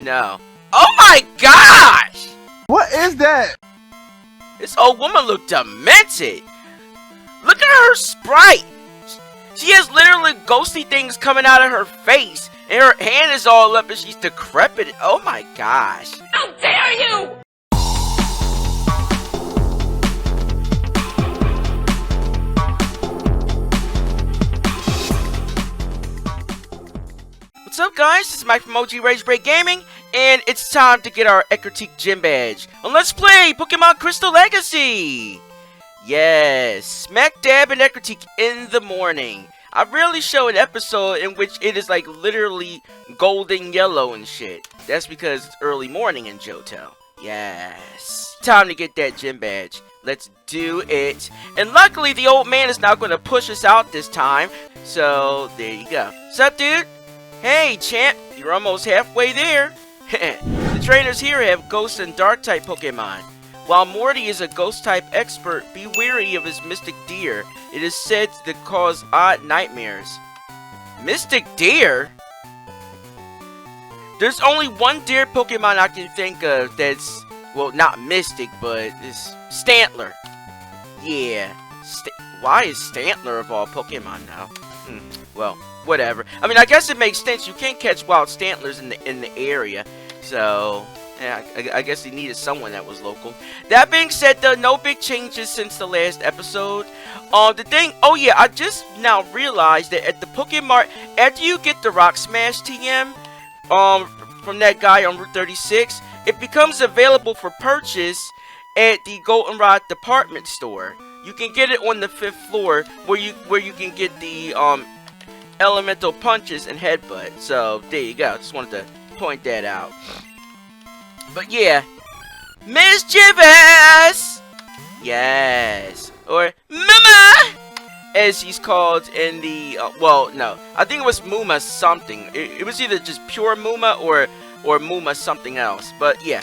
No. Oh my gosh! What is that? This old woman looked demented. Look at her sprite. She has literally ghostly things coming out of her face, and her hand is all up and she's decrepit. Oh my gosh. How dare you! What's up, guys? This is Mike from OGRagebreak Gaming, and it's time to get our Ecruteak Gym Badge. And let's play Pokémon Crystal Legacy! Yes, smack dab in Ecruteak in the morning. I rarely show an episode in which it is like literally golden yellow and shit. That's because it's early morning in Johto. Yes. Time to get that gym badge. Let's do it. And luckily the old man is not going to push us out this time. So there you go. What's up, dude? Hey, champ, you're almost halfway there. The trainers here have Ghost and Dark type Pokemon. While Morty is a Ghost type expert, be wary of his Mystic Deer. It is said to cause odd nightmares. Mystic Deer? There's only one deer Pokemon I can think of that's, well, not Mystic, but it's Stantler. Yeah. Why is Stantler of all Pokemon now? Well, whatever. I mean, I guess it makes sense. You can't catch wild Stantlers in the area, so yeah, I guess they needed someone that was local. That being said, though, no big changes since the last episode. Oh yeah, I just now realized that at the Pokemon, after you get the Rock Smash TM, from that guy on Route 36, it becomes available for purchase at the Goldenrod department store. You can get it on the 5th floor, where you can get the elemental punches and headbutt. So there you go. Just wanted to point that out. But yeah, Mischievous, yes, or Muma, as he's called in the well, no, I think it was Muma something. It was either just pure Muma or Muma something else. But yeah,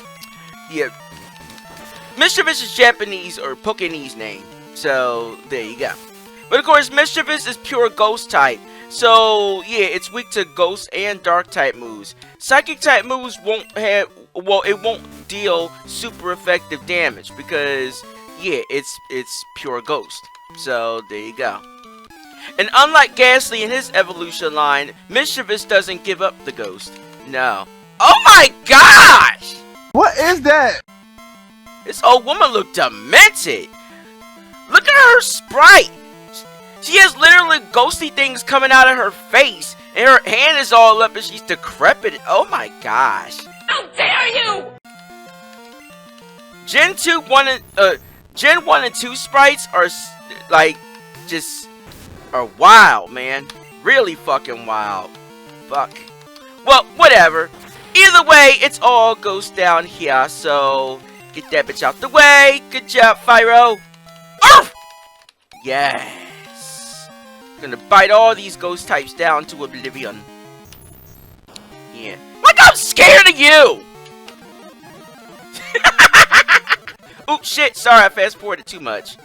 Mischievous is Japanese or Pokemon name. So there you go. But of course, Mischievous is pure Ghost type. So yeah, it's weak to Ghost and Dark type moves. Psychic type moves won't have, well, it won't deal super effective damage because yeah, it's pure Ghost. So there you go. And unlike Ghastly in his evolution line, Mischievous doesn't give up the Ghost. No. Oh my gosh! What is that? This old woman looked demented. Look at her sprite. She has literally ghostly things coming out of her face, and her hand is all up and she's decrepit. Oh my gosh. How dare you! Gen 1 and 2 sprites are like are wild, man. Really fucking wild. Fuck. Well, whatever. Either way, it's all ghost down here, so get that bitch out the way. Good job, Fyro. Arf! Yeah. Gonna bite all these ghost types down to oblivion. Yeah. Like I'm scared of you! Oops, shit. Sorry, I fast forwarded too much.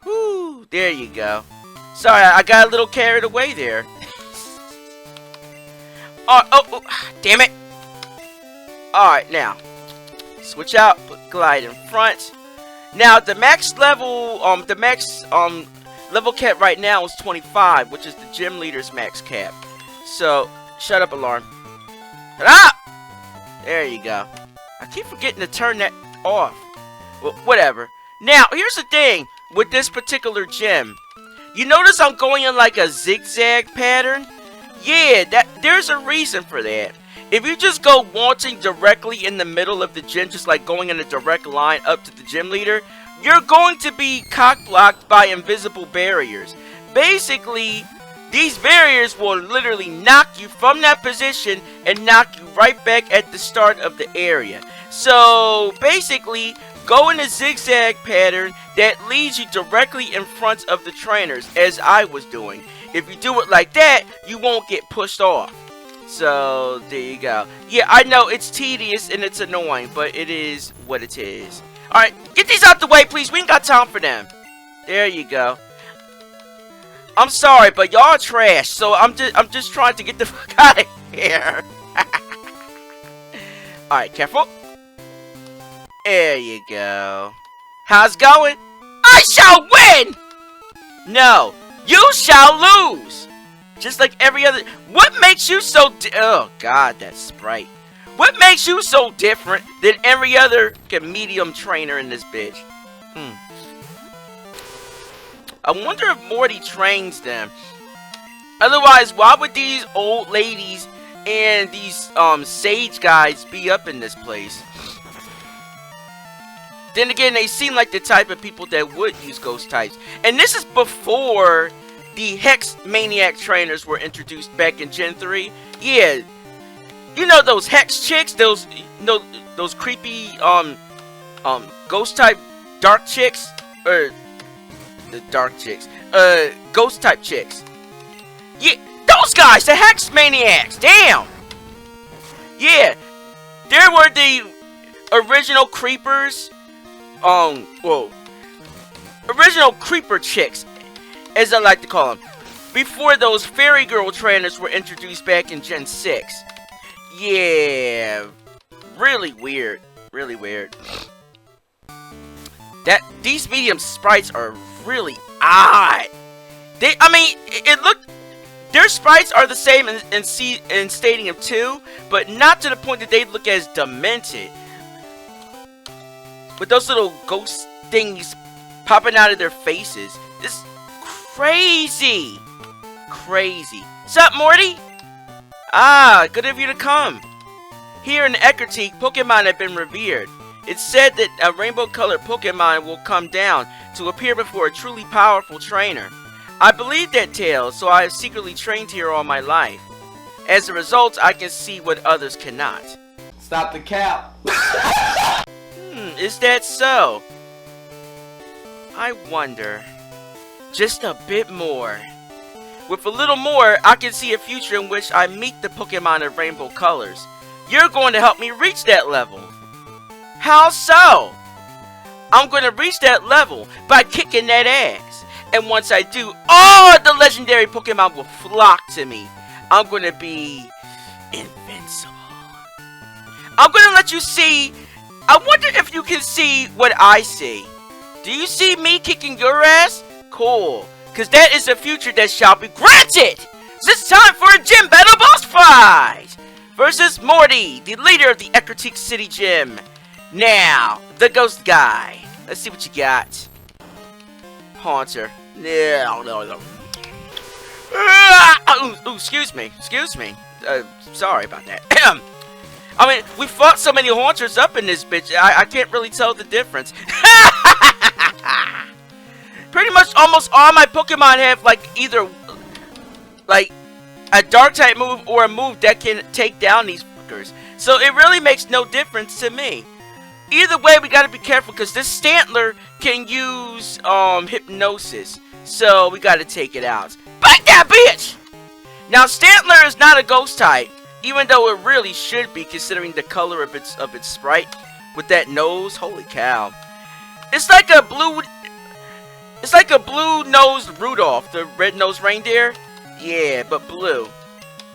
Whoo, there you go. Sorry, I got a little carried away there. Oh, damn it. Alright, now. Switch out, put Glide in front. Now, the max level, level cap right now is 25, which is the gym leader's max cap. So, shut up, alarm. Shut up! There you go. I keep forgetting to turn that off. Well, whatever. Now, here's the thing with this particular gym. You notice I'm going in like a zigzag pattern? Yeah, there's a reason for that. If you just go launching directly in the middle of the gym, just like going in a direct line up to the gym leader, you're going to be cock-blocked by invisible barriers. Basically, these barriers will literally knock you from that position and knock you right back at the start of the area. So, basically, go in a zigzag pattern that leads you directly in front of the trainers, as I was doing. If you do it like that, you won't get pushed off. So, there you go. Yeah, I know it's tedious and it's annoying, but it is what it is. Alright, get these out the way, please. We ain't got time for them. There you go. I'm sorry, but y'all are trash, so I'm just trying to get the fuck out of here. Alright, careful. There you go. How's it going? I shall win! No, you shall lose! Just like every other... What makes you so... Oh, God, that sprite. What makes you so different than every other medium trainer in this bitch? I wonder if Morty trains them. Otherwise, why would these old ladies and these sage guys be up in this place? Then again, they seem like the type of people that would use ghost types. And this is before the Hex Maniac trainers were introduced back in Gen 3. Yeah. You know those Hex chicks? Those creepy ghost type dark chicks? Or the dark chicks. Ghost type chicks. Yeah, those guys, the Hex Maniacs. Damn. Yeah. There were the original creepers. Original creeper chicks, as I like to call them, before those fairy girl trainers were introduced back in Gen 6. Yeah, really weird, really weird. These medium sprites are really odd. Their sprites are the same in Stadium 2, but not to the point that they look as demented. With those little ghost things popping out of their faces. It's crazy. Crazy. Sup, Morty? Ah, good of you to come. Here in Ecruteak, Pokemon have been revered. It's said that a rainbow-colored Pokemon will come down to appear before a truly powerful trainer. I believe that tale, so I have secretly trained here all my life. As a result, I can see what others cannot. Stop the cap. Is that so? I wonder. Just a bit more. With a little more, I can see a future in which I meet the Pokemon of rainbow colors. You're going to help me reach that level. How so? I'm going to reach that level by kicking that ass. And once I do, all the legendary Pokemon will flock to me. I'm going to be invincible. I'm going to let you see. I wonder if you can see what I see. Do you see me kicking your ass? Cool. Because that is a future that shall be granted. It's time for a gym battle boss fight. Versus Morty, the leader of the Ecruteak City Gym. Now, the ghost guy. Let's see what you got. Haunter. No. Ooh, excuse me. Sorry about that. I mean, we fought so many Haunters up in this bitch, I can't really tell the difference. Pretty much almost all my Pokemon have, either, a dark type move or a move that can take down these fuckers. So it really makes no difference to me. Either way, we gotta be careful, because this Stantler can use, Hypnosis. So we gotta take it out. Bite that bitch! Now, Stantler is not a ghost type. Even though it really should be, considering the color of its sprite, with that nose. Holy cow! It's like a blue-nosed Rudolph, the red-nosed reindeer. Yeah, but blue.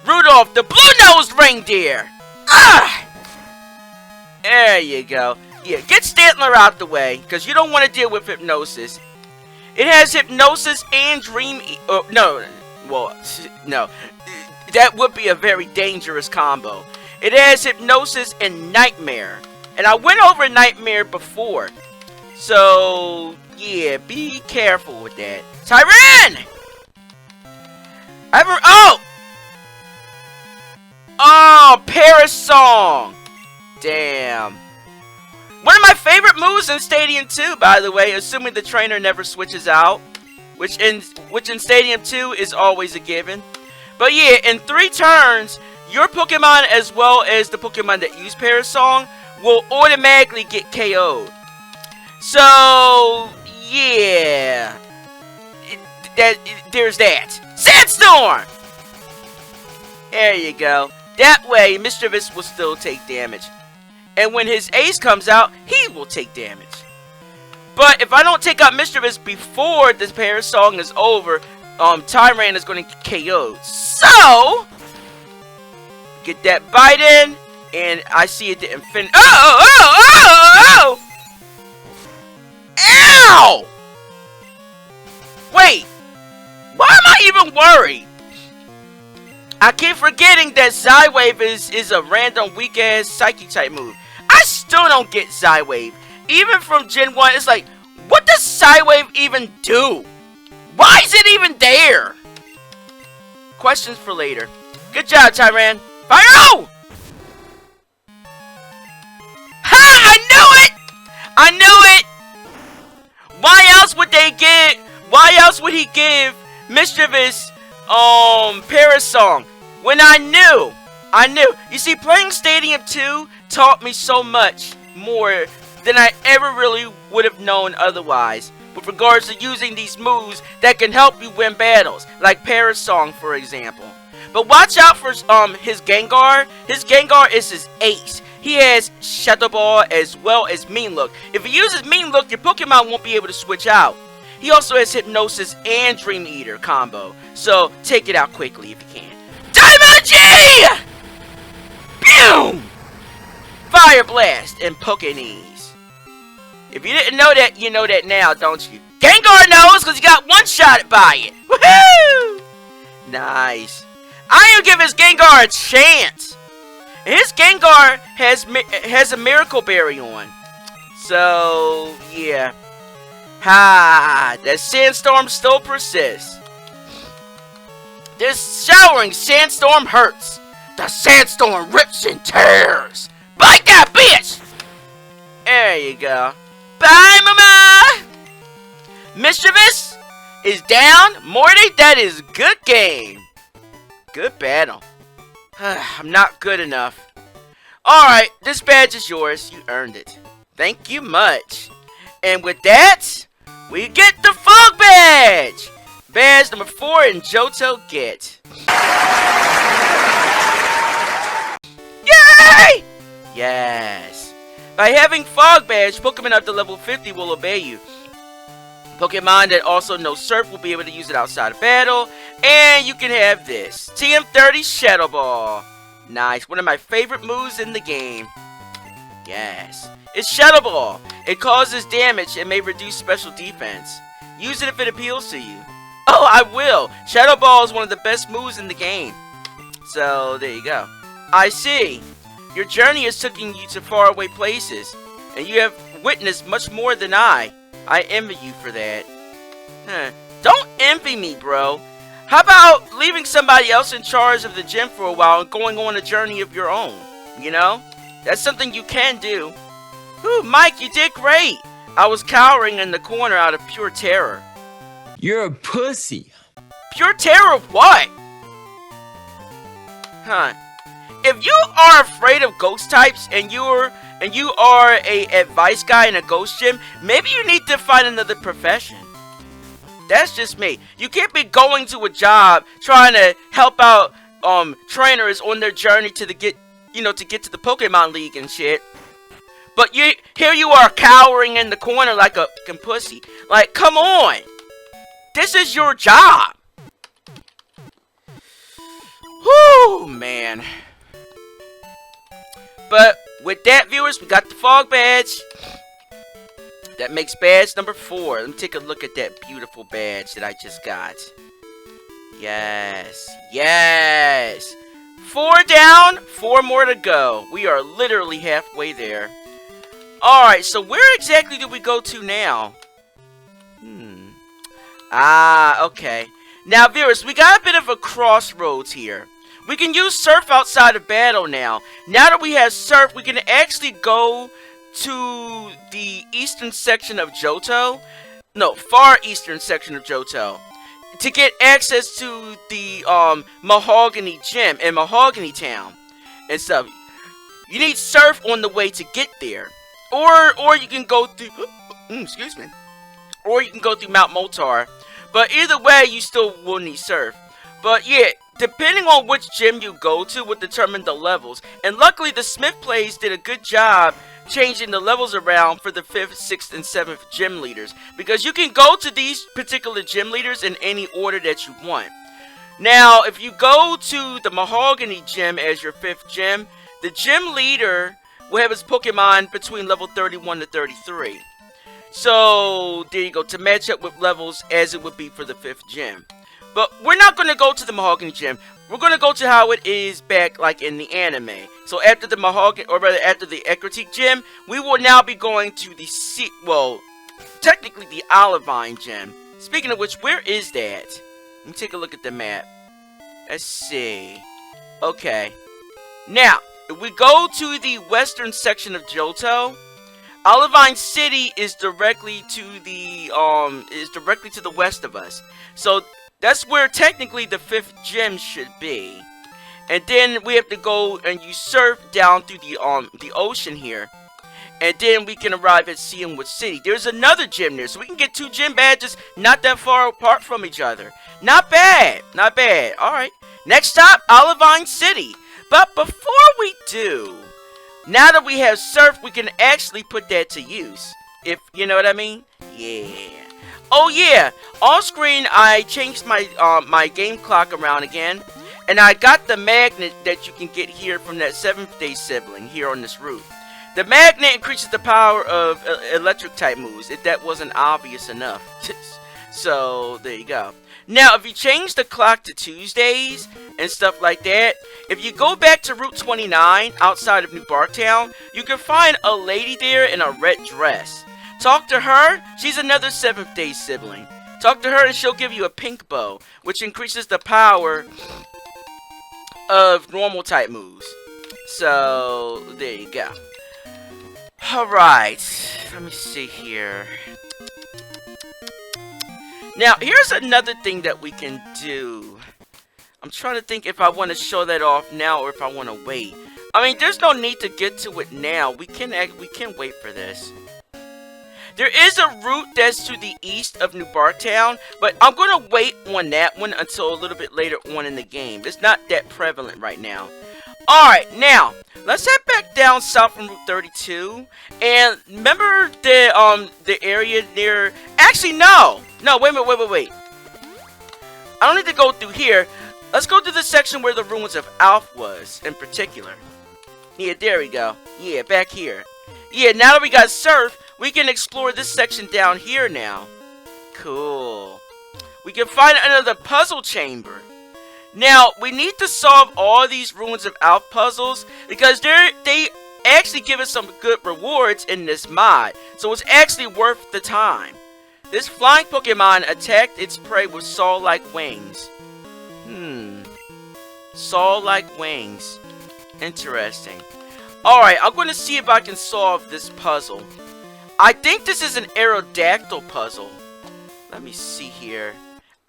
Rudolph, the blue-nosed reindeer. Ah! There you go. Yeah, get Stantler out the way, because you don't want to deal with Hypnosis. It has Hypnosis and Dream. No. That would be a very dangerous combo. It has Hypnosis and Nightmare. And I went over Nightmare before. So, yeah, be careful with that. Tyran! Oh, Paris Song! Damn. One of my favorite moves in Stadium 2, by the way, assuming the trainer never switches out. Which in Stadium 2 is always a given. But yeah, in 3 turns, your Pokemon as well as the Pokemon that use Paris Song will automatically get KO'd. So, yeah. There's that. Sandstorm! There you go. That way, Mischievous will still take damage. And when his ace comes out, he will take damage. But if I don't take out Mischievous before this Paris Song is over, Tyran is going to get KO'd. So, get that bite in, and I see it didn't finish. Oh! Ow! Wait, why am I even worried? I keep forgetting that Psywave is a random weak-ass Psychic type move. I still don't get Psywave. Even from Gen 1, it's like, what does Psywave even do? Why is it even there? Questions for later. Good job, Tyran. Fire! Oh! Ha! I knew it! I knew it! Why else would they give? Why else would he give Mischievous Paris Song? When I knew. You see, playing Stadium 2 taught me so much more than I ever really would have known otherwise, with regards to using these moves that can help you win battles, like Paris Song, for example. But watch out for his Gengar. His Gengar is his ace. He has Shadow Ball as well as Mean Look. If he uses Mean Look, your Pokemon won't be able to switch out. He also has Hypnosis and Dream Eater combo, so take it out quickly if you can. Dynamagy! Boom! Fire Blast and Pokéknees. If you didn't know that, you know that now, don't you? Gengar knows because he got one-shotted by it. Woohoo! Nice. I even give his Gengar a chance. His Gengar has a Miracle Berry on. So, yeah. Ha! That Sandstorm still persists. This showering sandstorm hurts. The sandstorm rips and tears. Bite that bitch! There you go. Bye, Mama! Mischievous is down. Morty, that is good game. Good battle. I'm not good enough. Alright, this badge is yours. You earned it. Thank you much. And with that, we get the Fog Badge! Badge number 4 in Johto get. Yay! Yes. By having Fog Badge, Pokemon up to level 50 will obey you. Pokemon that also know Surf will be able to use it outside of battle. And you can have this. TM30 Shadow Ball. Nice. One of my favorite moves in the game. Yes. It's Shadow Ball. It causes damage and may reduce special defense. Use it if it appeals to you. Oh, I will. Shadow Ball is one of the best moves in the game. So, there you go. I see. Your journey has taken you to faraway places. And you have witnessed much more than I. I envy you for that. Don't envy me, bro. How about leaving somebody else in charge of the gym for a while and going on a journey of your own? You know? That's something you can do. Ooh, Mike, you did great. I was cowering in the corner out of pure terror. You're a pussy. Pure terror of what? If you are afraid of ghost types and you are a advice guy in a ghost gym, maybe you need to find another profession. That's just me. You can't be going to a job trying to help out trainers on their journey to get to the Pokemon League and shit. But here you are cowering in the corner like a fucking pussy. Like, come on. This is your job. Whoo, man. But with that, viewers, we got the Fog Badge. That makes badge number 4. Let me take a look at that beautiful badge that I just got. Yes. Yes. 4 down, 4 more to go. We are literally halfway there. Alright, so where exactly do we go to now? Okay. Now, viewers, we got a bit of a crossroads here. We can use Surf outside of battle now. Now that we have Surf, we can actually go to the eastern section of Johto. No, far eastern section of Johto. To get access to the Mahogany Gym in Mahogany Town and stuff. You need Surf on the way to get there. Or you can go through excuse me. Or you can go through Mount Moltar. But either way, you still will need Surf. But yeah, depending on which gym you go to will determine the levels. And luckily, the thesmithplays did a good job changing the levels around for the 5th, 6th, and 7th gym leaders. Because you can go to these particular gym leaders in any order that you want. Now, if you go to the Mahogany Gym as your 5th gym, the gym leader will have his Pokemon between level 31 to 33. So, there you go, to match up with levels as it would be for the 5th gym. But we're not going to go to the Mahogany Gym. We're going to go to how it is back, like, in the anime. So, after the Mahogany, or rather, after the Ecruteak Gym, we will now be going to the, technically the Olivine Gym. Speaking of which, where is that? Let me take a look at the map. Let's see. Okay. Now, if we go to the western section of Johto, Olivine City is directly to the west of us. So that's where technically the 5th gym should be. And then we have to go and you surf down through the ocean here. And then we can arrive at Seawood City. There's another gym there, so we can get 2 gym badges not that far apart from each other. Not bad, not bad. Alright, next stop, Olivine City. But before we do, now that we have surf, we can actually put that to use. If you know what I mean? Yeah. Oh yeah, off screen I changed my my game clock around again. And I got the magnet that you can get here from that 7th day sibling here on this route. The magnet increases the power of electric type moves, if that wasn't obvious enough. So, there you go. Now, if you change the clock to Tuesdays and stuff like that, if you go back to Route 29 outside of New Barktown, you can find a lady there in a red dress. Talk to her, she's another 7th day sibling. Talk to her and she'll give you a pink bow, which increases the power of normal type moves. So, there you go. Alright, let me see here. Now, here's another thing that we can do. I'm trying to think if I want to show that off now or if I want to wait. I mean, there's no need to get to it now. We can wait for this. There is a route that's to the east of New Barktown, but I'm going to wait on that one until a little bit later on in the game. It's not that prevalent right now. Alright, now, let's head back down south from Route 32. And remember the area near... Actually, no! No, wait. I don't need to go through here. Let's go to the section where the Ruins of Alph was, in particular. Yeah, there we go. Yeah, back here. Yeah, now that we got surf, we can explore this section down here now. Cool. We can find another puzzle chamber. Now, we need to solve all these Ruins of Alph puzzles because they actually give us some good rewards in this mod. So it's actually worth the time. This flying Pokemon attacked its prey with saw-like wings. Saw-like wings. Interesting. Alright, I'm going to see if I can solve this puzzle. I think this is an Aerodactyl puzzle. Let me see here.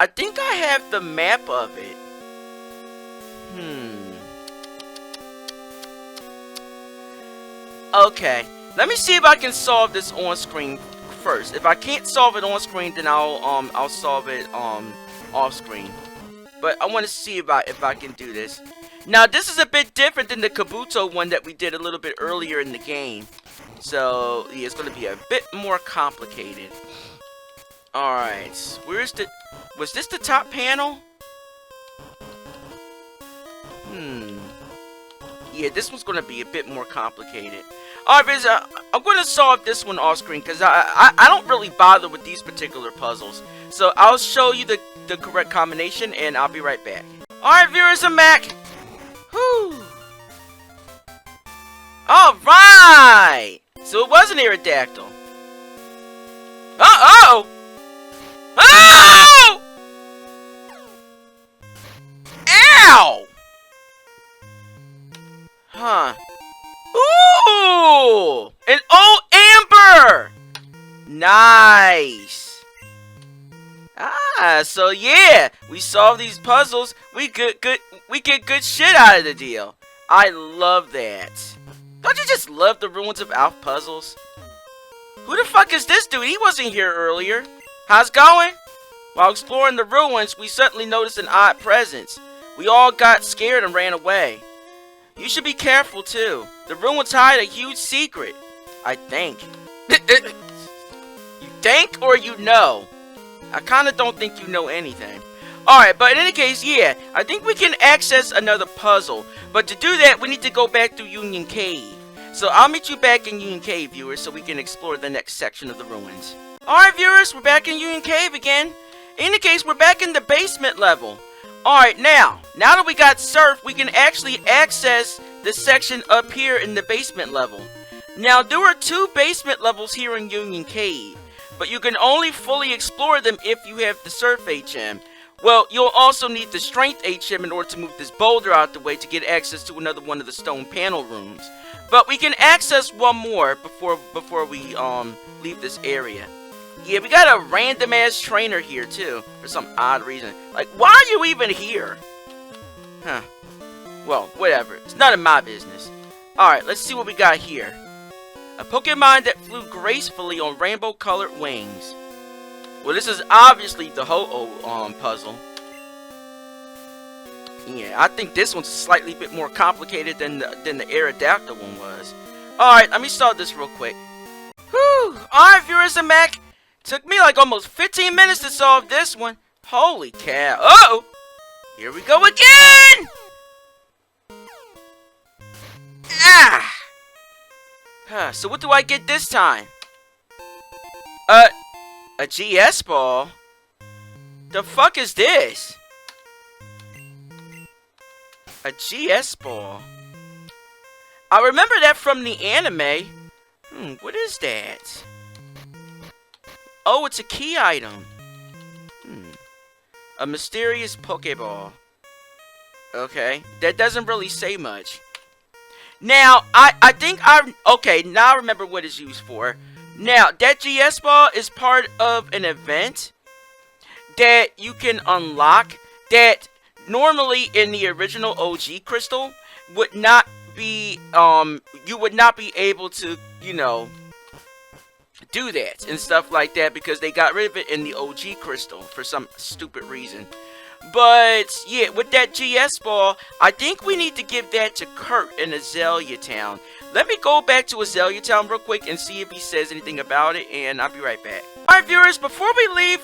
I think I have the map of it. Okay, let me see if I can solve this on screen first. If I can't solve it on screen, then I'll solve it off screen. But I want to see if I can do this. Now this is a bit different than the Kabuto one that we did a little bit earlier in the game. So yeah, it's going to be a bit more complicated. All right, was this the top panel? Yeah, this one's going to be a bit more complicated. Alright, I'm going to solve this one off screen because I don't really bother with these particular puzzles. So I'll show you the correct combination and I'll be right back. Alright, viewers, I'm back. Whew. Alright! So it was an Aerodactyl. Uh-oh! Oh! Ow! Huh. Ooh! An old Amber! Nice! Ah, so yeah, we solve these puzzles, we get good shit out of the deal. I love that. Don't you just love the Ruins of Alph puzzles? Who the fuck is this dude? He wasn't here earlier. How's it going? While exploring the ruins, we suddenly noticed an odd presence. We all got scared and ran away. You should be careful too. The ruins hide a huge secret. I think. You think or you know? I kinda don't think you know anything. Alright, but in any case, yeah, I think we can access another puzzle. But to do that, we need to go back through Union Cave. So I'll meet you back in Union Cave, viewers, so we can explore the next section of the ruins. Alright, viewers, we're back in Union Cave again. In any case, we're back in the basement level. Alright, now that we got Surf, we can actually access the section up here in the basement level. Now, there are 2 basement levels here in Union Cave, but you can only fully explore them if you have the Surf HM. Well, you'll also need the Strength HM in order to move this boulder out the way to get access to another one of the stone panel rooms. But we can access one more before we leave this area. Yeah, we got a random ass trainer here too, for some odd reason. Like, why are you even here? Huh. Well, whatever. It's none of my business. Alright, let's see what we got here. A Pokemon that flew gracefully on rainbow-colored wings. Well, this is obviously the Ho-Oh puzzle. Yeah, I think this one's slightly bit more complicated than the Aerodactyl one was. Alright, let me start this real quick. Whew! Alright, viewers, I'm back. Took me like almost 15 minutes to solve this one. Holy cow. Uh-oh! Here we go again! Ah! So what do I get this time? A GS ball? The fuck is this? A GS ball? I remember that from the anime. What is that? Oh, it's a key item. A mysterious Pokeball. Okay, that doesn't really say much. Now, I think okay, now I remember what it's used for. Now, that GS ball is part of an event that you can unlock that normally in the original OG Crystal would not be, you would not be able to, you know, do that and stuff like that because they got rid of it in the OG Crystal for some stupid reason. But, yeah, with that GS ball, I think we need to give that to Kurt in Azalea Town. Let me go back to Azalea Town real quick and see if he says anything about it, and I'll be right back. Alright, viewers, before we leave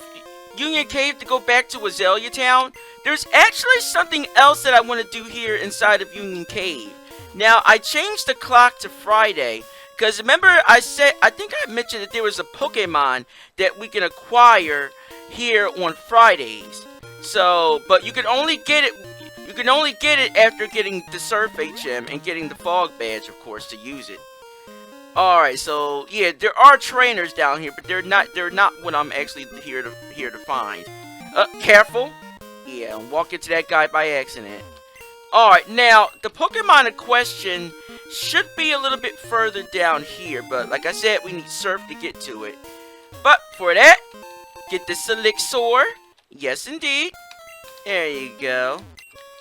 Union Cave to go back to Azalea Town, there's actually something else that I want to do here inside of Union Cave. Now, I changed the clock to Friday, because remember I think I mentioned that there was a Pokemon that we can acquire here on Fridays. So, but you can only get it after getting the Surf HM and getting the Fog Badge, of course, to use it. Alright, so yeah, there are trainers down here, but they're not what I'm actually here to find. Careful. Yeah, walk into that guy by accident. Alright, now the Pokemon in question should be a little bit further down here, but like I said, we need Surf to get to it. But for that, get this Elixir. Yes, indeed. There you go.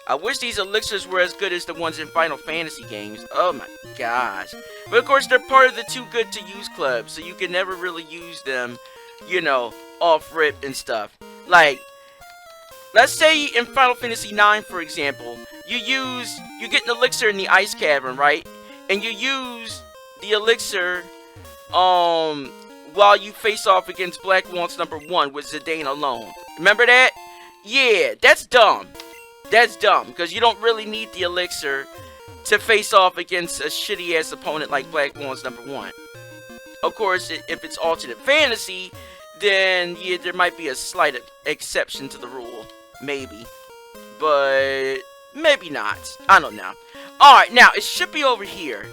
I wish these elixirs were as good as the ones in Final Fantasy games. Oh my gosh. But of course, they're part of the Too Good To Use club, so you can never really use them, you know, off-rip and stuff. Like, let's say in Final Fantasy 9, for example, you get an elixir in the Ice Cavern, right? And you use the elixir, while you face off against Black Waltz number 1 with Zidane alone. Remember that? Yeah, that's dumb. That's dumb, because you don't really need the elixir to face off against a shitty-ass opponent like Black Waltz number 1. Of course, if it's alternate fantasy, then yeah, there might be a slight exception to the rule. Maybe. But maybe not. I don't know. Alright, now, it should be over here.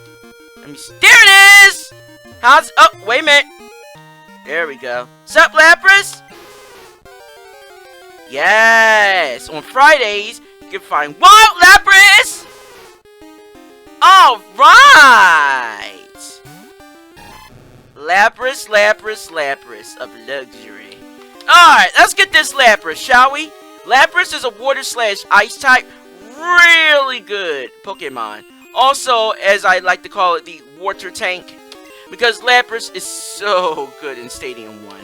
Let me see. There it is! How's... Oh, wait a minute. There we go. Sup, Lapras? Yes! On Fridays, you can find... Whoa, Lapras! Alright! Lapras, Lapras, Lapras of luxury. Alright, let's get this Lapras, shall we? Lapras is a water/ice type. Really good Pokemon. Also, as I like to call it, the water tank. Because Lapras is so good in Stadium 1.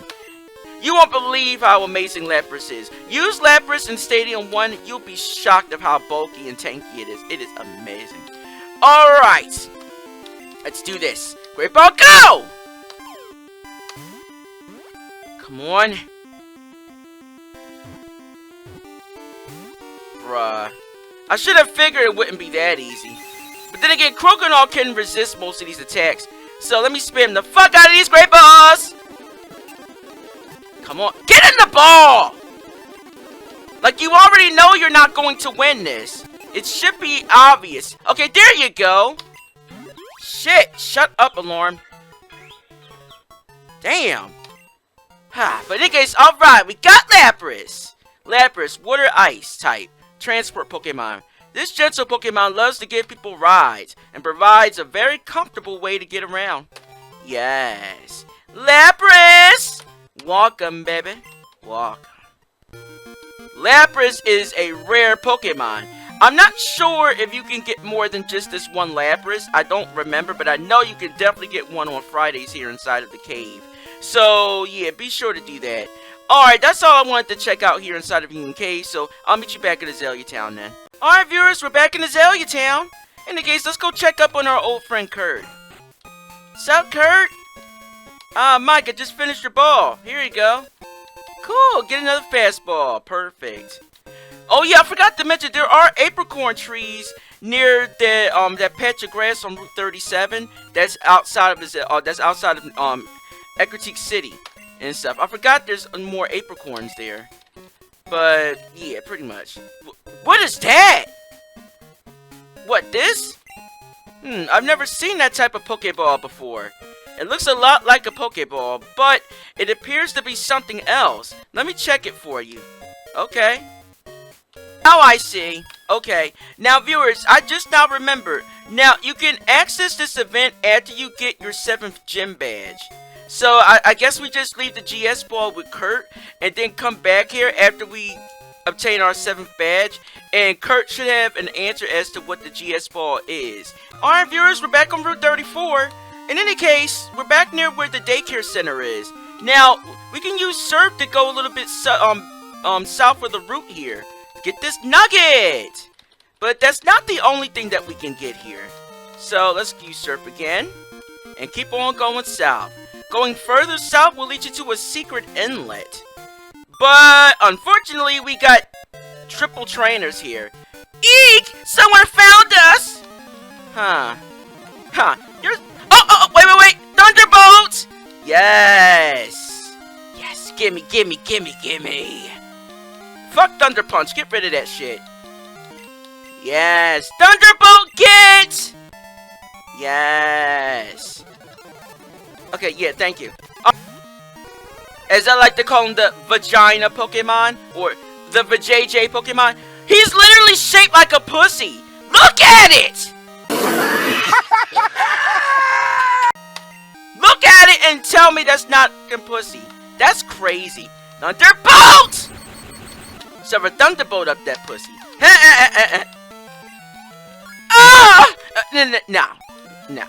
You won't believe how amazing Lapras is. Use Lapras in Stadium 1, you'll be shocked of how bulky and tanky it is. It is amazing. Alright. Let's do this. Great Ball, go! Come on. bruh. I should have figured it wouldn't be that easy. But then again, Croconaw can resist most of these attacks. So let me spam the fuck out of these great balls! Come on, get in the ball! Like, you already know you're not going to win this. It should be obvious. Okay, there you go. Shit, shut up, Alarm. Damn. Ha, but in any case, alright, we got Lapras. Lapras, water ice type, transport Pokemon. This gentle Pokemon loves to give people rides and provides a very comfortable way to get around. Yes. Lapras! Welcome, baby. Welcome. Lapras is a rare Pokemon. I'm not sure if you can get more than just this one Lapras. I don't remember, but I know you can definitely get one on Fridays here inside of the cave. So, yeah, be sure to do that. Alright, that's all I wanted to check out here inside of Union Cave, so I'll meet you back at Azalea Town then. Alright, viewers, we're back in Azalea Town. In the case, let's go check up on our old friend Kurt. What's up, Kurt? Mike, I just finished your ball. Here you go. Cool, get another fastball. Perfect. Oh yeah, I forgot to mention there are apricorn trees near the that patch of grass on Route 37. That's outside of Ecruteak City and stuff. I forgot there's more apricorns there. But yeah, pretty much. What is that? What, this? I've never seen that type of Pokeball before. It looks a lot like a Pokeball, but it appears to be something else. Let me check it for you. Okay. Now I see. Okay. Now, viewers, I just now remembered. Now, you can access this event after you get your 7th gym badge. So, I guess we just leave the GS ball with Kurt, and then come back here after we obtain our 7th badge, and Kurt should have an answer as to what the GS ball is. Alright, viewers, we're back on Route 34. In any case, we're back near where the daycare center is. Now, we can use Surf to go a little bit south of the route here. Get this nugget! But that's not the only thing that we can get here. So, let's use Surf again. And keep on going south. Going further south will lead you to a secret inlet. But, unfortunately, we got triple trainers here. Eek! Someone found us! Huh. You're... Oh, wait! Thunderbolt! Yes! Yes, gimme! Fuck Thunder Punch, get rid of that shit. Yes! Thunderbolt, get! Yes! Okay, yeah, thank you. As I like to call him, the Vagina Pokemon, or the Vajayjay Pokemon. He's literally shaped like a pussy! Look at it! Look at it and tell me that's not a pussy. That's crazy. Thunderbolt! Serve a thunderbolt up that pussy. No.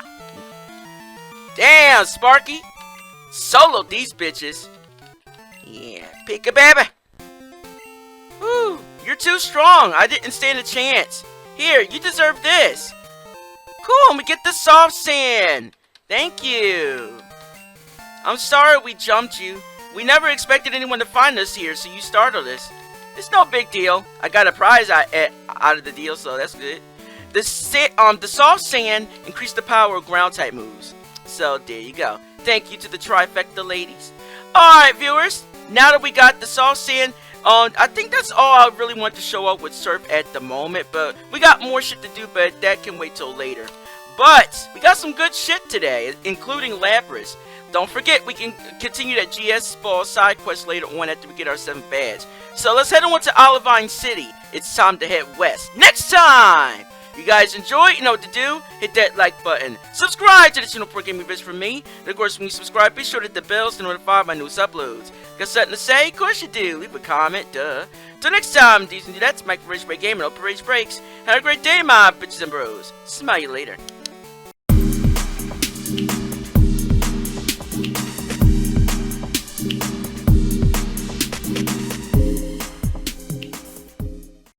Damn, Sparky. Solo these bitches. Yeah, pick a baby. Whew, you're too strong. I didn't stand a chance. Here, you deserve this. Cool, and we get the soft sand. Thank you. I'm sorry we jumped you. We never expected anyone to find us here, so you startled us. It's no big deal. I got a prize out of the deal, so that's good. The soft sand increased the power of ground type moves. So there you go. Thank you to the trifecta ladies. Alright, viewers. Now that we got the soft sand, I think that's all I really want to show up with Surf at the moment. But we got more shit to do, but that can wait till later. But we got some good shit today, including Lapras. Don't forget, we can continue that GS Ball side quest later on after we get our 7th badge. So let's head on to Olivine City. It's time to head west. Next time! You guys enjoy, you know what to do. Hit that like button. Subscribe to the channel for gaming videos from me. And of course, when you subscribe, be sure to hit the bell to notify my newest uploads. Got something to say? Of course you do. Leave a comment, duh. Till next time, these and that's Mike for OGRagebreak Gaming. Hope your rage breaks. Have a great day, my bitches and bros. Smile you later.